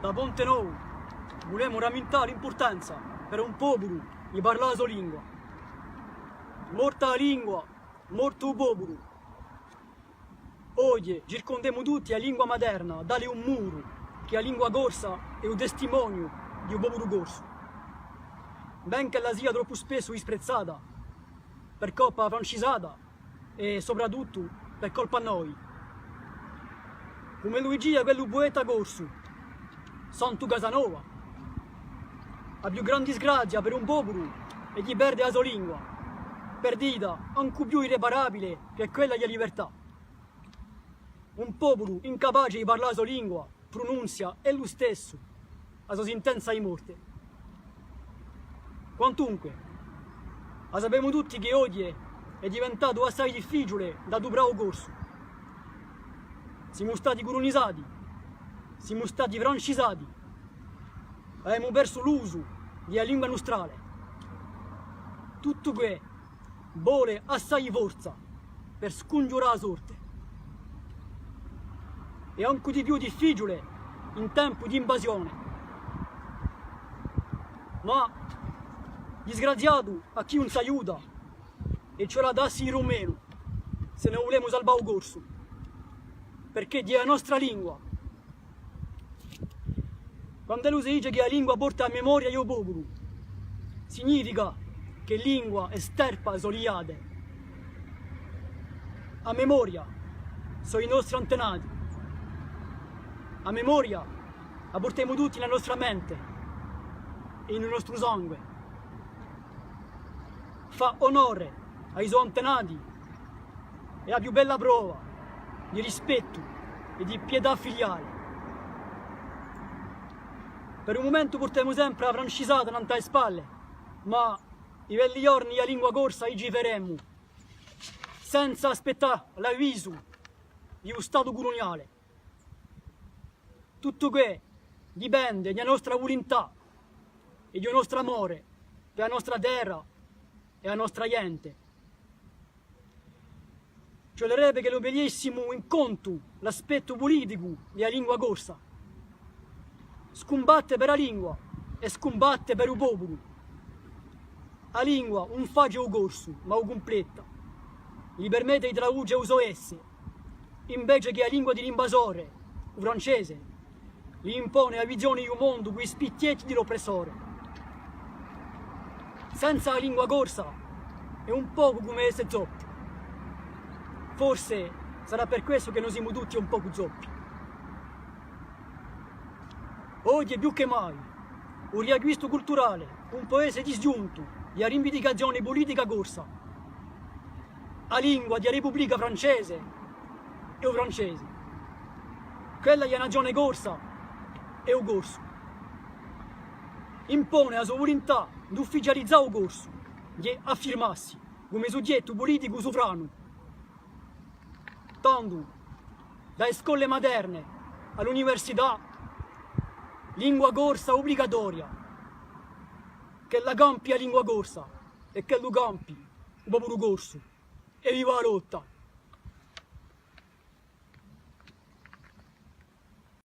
Da Ponte Novo volevamo rammentare l'importanza per un popolo di parlare la sua lingua. Morta la lingua, morto il popolo. Oggi circondiamo tutti la lingua materna, dare un muro, che la lingua corsa è un testimonio di un popolo corso. Benché la sia troppo spesso disprezzata, per colpa francisata e soprattutto per colpa a noi. Come Luigi quello poeta corso, Santo Casanova, la più grande disgrazia per un popolo è chi perde la sua lingua, perdita anche più irreparabile che quella di libertà. Un popolo incapace di parlare la sua lingua pronunzia è lo stesso la sua sentenza di morte. Quantunque, la sappiamo tutti che oggi è diventato assai difficile da tu bravo corso. Siamo stati colonizzati, siamo stati francisati, abbiamo perso l'uso della lingua nostrale. Tutto che vuole assai forza per scongiurare la sorte. E anche di più difficile in tempo di invasione. Ma disgraziato a chi non si aiuta e ce la dassi in romeno se ne volemo salvare il corso, perché è la nostra lingua. Quando lui si dice che la lingua porta a memoria io popolo, significa che lingua e sterpa soliate. A memoria sono i nostri antenati. A memoria la portiamo tutti nella nostra mente e nel nostro sangue. Fa onore ai suoi antenati e la più bella prova di rispetto e di pietà filiale. Per un momento portiamo sempre la francisata davanti alle spalle, ma i belli giorni la lingua corsa ci faremo, senza aspettare l'avviso di uno Stato coloniale. Tutto che dipende dalla nostra volontà e del nostro amore per la nostra terra e la nostra gente. Ci vorrebbe che lo vedessimo in conto l'aspetto politico della lingua corsa. Scombatte per la lingua e scombatte per il popolo. La lingua non fa il corso, ma lo completa. Gli permette di traducere uso esse, invece che la lingua di l'invasore, il francese, gli impone la visione di un mondo con i spicchietti dell'oppressore. Senza la lingua corsa è un poco come essere zoppi. Forse sarà per questo che noi siamo tutti un poco zoppi. Oggi più che mai, un riacquisto culturale, un paese disgiunto di rivendicazione politica corsa. La lingua della Repubblica francese è il francese. Quella della nazione corsa è il corso. Impone la sua volontà di ufficializzare il corso, di affirmarsi come soggetto politico sovrano. Tanto, dalle scuole materne all'università, lingua corsa obbligatoria, che la campi la lingua corsa e che lo campi il popolo corso. E viva la lotta!